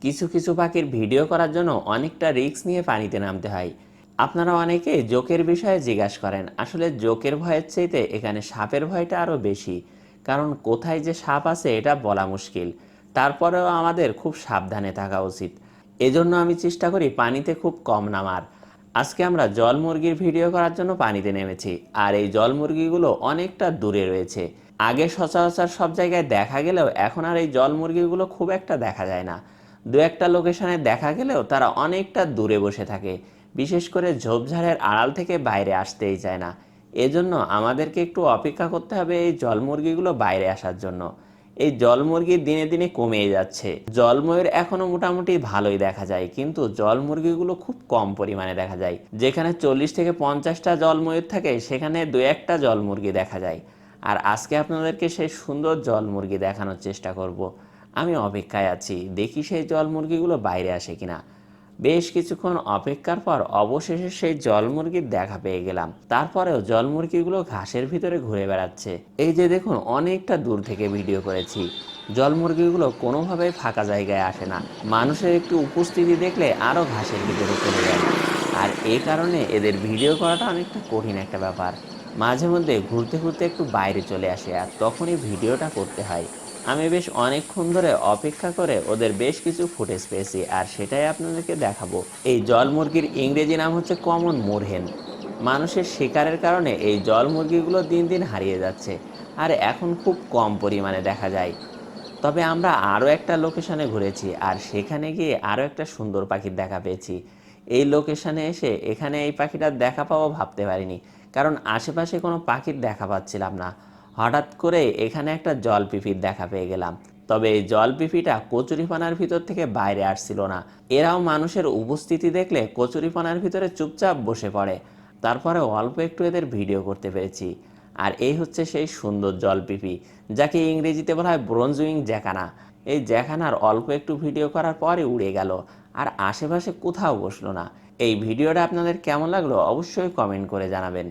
কিছু কিছু পাখির ভিডিও করার জন্য অনেকটা রিস্ক নিয়ে পানিতে নামতে হয়। আপনারা অনেকে জোকের বিষয়ে জিজ্ঞাসা করেন, আসলে জোকের ভয়ের চাইতে এখানে সাপের ভয়টা আরও বেশি। কারণ কোথায় যে সাপ আছে এটা বলা মুশকিল। তারপরেও আমাদের খুব সাবধানে থাকা উচিত। এজন্য আমি চেষ্টা করি পানিতে খুব কম নামার। আজকে আমরা জল মুরগির ভিডিও করার জন্য পানিতে নেমেছি, আর এই জল মুরগিগুলো অনেকটা দূরে রয়েছে। আগে সচরাচর সব জায়গায় দেখা গেলেও এখন আর এই জল মুরগিগুলো খুব একটা দেখা যায় না। দু একটা লোকেশনে দেখা গেলেও তারা অনেকটা দূরে বসে থাকে, বিশেষ করে ঝোপঝাড়ের আড়াল থেকে বাইরে আসতেই চায় না। এজন্য আমাদেরকে একটু অপেক্ষা করতে হবে এই জল মুরগিগুলো বাইরে আসার জন্য। এই জল মুরগি দিনে দিনে কমে যাচ্ছে। জল ময়ূর এখনো মোটামুটি ভালোই দেখা যায়, কিন্তু জল মুরগিগুলো খুব কম পরিমাণে দেখা যায়। যেখানে 40 থেকে 50টা জল ময়ূর থাকে সেখানে দু একটা জল মুরগি দেখা যায়। আর আজকে আপনাদেরকে সেই সুন্দর জল মুরগি দেখানোর চেষ্টা করব। আমি অপেক্ষায় আছি, দেখি সেই জল মুরগিগুলো বাইরে আসে কিনা। বেশ কিছুক্ষণ অপেক্ষার পর অবশেষে সেই জল মুরগির দেখা পেয়ে গেলাম। তারপরেও জল মুরগিগুলো ঘাসের ভিতরে ঘুরে বেড়াচ্ছে। এই যে দেখুন, অনেকটা দূর থেকে ভিডিও করেছি। জল মুরগিগুলো কোনোভাবেই ফাঁকা জায়গায় আসে না, মানুষের একটু উপস্থিতি দেখলে আরও ঘাসের ভিতরে চলে যায়। আর এই কারণে এদের ভিডিও করাটা অনেকটা কঠিন একটা ব্যাপার। মাঝে মধ্যে ঘুরতে ঘুরতে একটু বাইরে চলে আসে, আর তখনই ভিডিওটা করতে হয়। আমি বেশ অনেকক্ষণ ধরে অপেক্ষা করে ওদের বেশ কিছু ফুটেজ পেয়েছি, আর সেটাই আপনাদেরকে দেখাবো। এই জল মুরগির ইংরেজি নাম হচ্ছে কমন মোরহেন। মানুষের শিকারের কারণে এই জল মুরগিগুলো দিন দিন হারিয়ে যাচ্ছে, আর এখন খুব কম পরিমাণে দেখা যায়। তবে আমরা আরও একটা লোকেশনে ঘুরেছি, আর সেখানে গিয়ে আরও একটা সুন্দর পাখির দেখা পেয়েছি। এই লোকেশনে এসে এখানে এই পাখিটার দেখা পাবো ভাবতে পারিনি, কারণ আশেপাশে কোনো পাখির দেখা পাচ্ছিলাম না। হঠাৎ করে এখানে একটা জলপিপির দেখা পেয়ে গেলাম। তবে এই জলপিপিটা কচুরিপানার ভিতর থেকে বাইরে আসছিল না। এরাও মানুষের উপস্থিতি দেখলে কচুরিপানার ভিতরে চুপচাপ বসে পড়ে। তারপরে অল্প একটু এদের ভিডিও করতে পেরেছি। আর এই হচ্ছে সেই সুন্দর জলপিপি, যাকে ইংরেজিতে বলা হয় ব্রোঞ্জ উইং জ্যাকানা। এই জ্যাকানার অল্প একটু ভিডিও করার পরে উড়ে গেল, আর আশেপাশে কোথাও বসলো না। এই ভিডিওটা আপনাদের কেমন লাগলো অবশ্যই কমেন্ট করে জানাবেন।